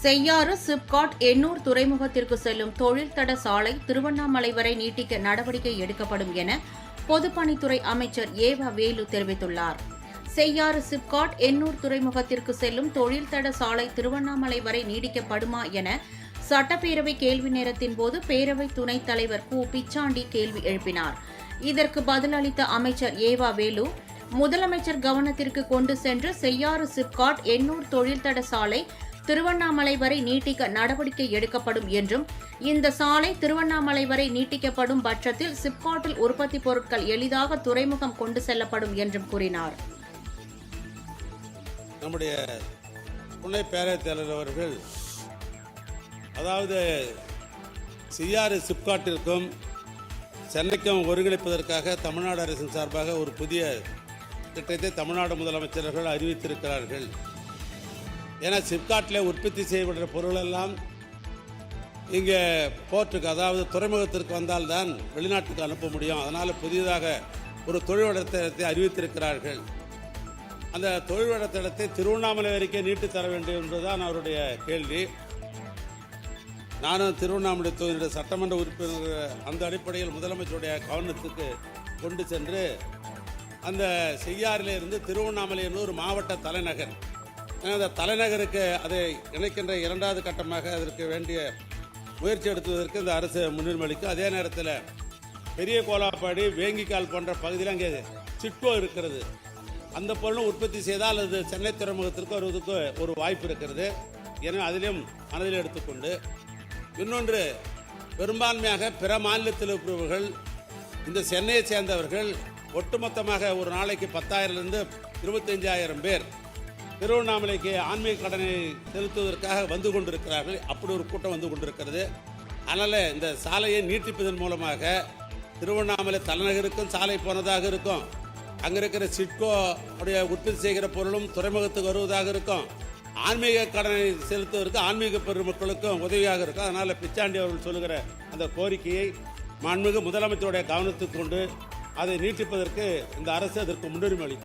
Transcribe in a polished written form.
செய்யாறு சிப்காட் எண்ணூர் துறைமுகத்திற்கு செல்லும் தொழில் தட சாலை திருவண்ணாமலை வரை நீட்டிக்க நடவடிக்கை எடுக்கப்படும் என பொதுப்பணித்துறை அமைச்சர் ஏவா வேலு தெரிவித்துள்ளார். செய்யாறு சிப்காட் எண்ணூர் துறைமுகத்திற்கு செல்லும் தொழில் தட சாலை திருவண்ணாமலை வரை நீடிக்கப்படுமா என சட்டப்பேரவை கேள்வி நேரத்தின் போது பேரவை துணைத் தலைவர் கு. பிச்சாண்டி கேள்வி எழுப்பினார். இதற்கு பதிலளித்த அமைச்சர் ஏவா வேலு, முதலமைச்சர் கவனத்திற்கு கொண்டு சென்று செய்யாறு சிப்காட் எண்ணூர் தொழில் தட சாலை திருவண்ணாமலை வரை நீட்டிக்க நடவடிக்கை எடுக்கப்படும் என்றும், இந்த சாலை திருவண்ணாமலை வரை நீட்டிக்கப்படும் பட்சத்தில் சிப்காட்டில் உற்பத்தி பொருட்கள் எளிதாக துறைமுகம் கொண்டு செல்லப்படும் என்றும் கூறினார். நம்முடைய துணை பேரவைத் தலைவர் அவர்கள், அதாவது செய்யாறு சிப்காட்டிற்கும் சென்னைக்கும் ஒருங்கிணைப்பதற்காக தமிழ்நாடு அரசின் சார்பாக ஒரு புதிய திட்டத்தை தமிழ்நாடு முதலமைச்சர்கள் அறிவித்திருக்கிறார்கள். ஏன்னா சிப்காட்டில் உற்பத்தி செய்யப்படுற பொருளெல்லாம் இங்கே போர்ட்டுக்கு, அதாவது துறைமுகத்திற்கு வந்தால்தான் வெளிநாட்டுக்கு அனுப்ப முடியும். அதனால் புதியதாக ஒரு தொழில் வளர்த்தளத்தை அறிவித்திருக்கிறார்கள். அந்த தொழில் வளர்த்தளத்தை திருவண்ணாமலை வரைக்கும் நீட்டு தர வேண்டும் என்பதுதான் அவருடைய கேள்வி. நானும் திருவண்ணாமலை தொகுதியுடைய சட்டமன்ற உறுப்பினர் அந்த அடிப்படையில் முதலமைச்சருடைய கவனத்துக்கு கொண்டு சென்று அந்த செய்யாறிலிருந்து திருவண்ணாமலை என்பது ஒரு மாவட்ட தலைநகர். அந்த தலைநகருக்கு அதை இணைக்கின்ற இரண்டாவது கட்டமாக அதற்கு வேண்டிய முயற்சி எடுத்துவதற்கு இந்த அரசு முன்னுரிமை அளிக்கும். அதே நேரத்தில் பெரிய கோலாப்பாடி, வேங்கிக்கால் போன்ற பகுதியில் அங்கே சிட்கோ இருக்கிறது. அந்த பொருளும் உற்பத்தி செய்தால் அது சென்னை துறைமுகத்திற்கு வருவதற்கு ஒரு வாய்ப்பு இருக்கிறது. எனவே அதிலும் மனதில் எடுத்துக்கொண்டு, இன்னொன்று, பெரும்பான்மையாக பிற மாநிலத்தில் இருப்பவர்கள் இந்த சென்னையை சேர்ந்தவர்கள் ஒட்டுமொத்தமாக ஒரு நாளைக்கு 10,000லிருந்து 25,000 பேர் திருவண்ணாமலைக்கு ஆன்மீக கடனை செலுத்துவதற்காக வந்து கொண்டிருக்கிறார்கள். அப்படி ஒரு கூட்டம் வந்து கொண்டிருக்கிறது. அதனால் இந்த சாலையை நீட்டிப்பதன் மூலமாக திருவண்ணாமலை தலைநகருக்கும் சாலை போனதாக இருக்கும். அங்கே இருக்கிற சிட்கோ உடைய உற்பத்தி செய்கிற பொருளும் துறைமுகத்துக்கு வருவதாக இருக்கும். ஆன்மீக கடனை செலுத்துவதற்கு ஆன்மீக பெருமக்களுக்கும் உதவியாக இருக்கும். அதனால் பிச்சாண்டி அவர்கள் சொல்லுகிற அந்த கோரிக்கையை மாண்புமிகு முதலமைச்சருடைய கவனத்துக்கு கொண்டு அதை நீட்டிப்பதற்கு இந்த அரசு அதற்கு முன்னுரிமை அளிக்கும்.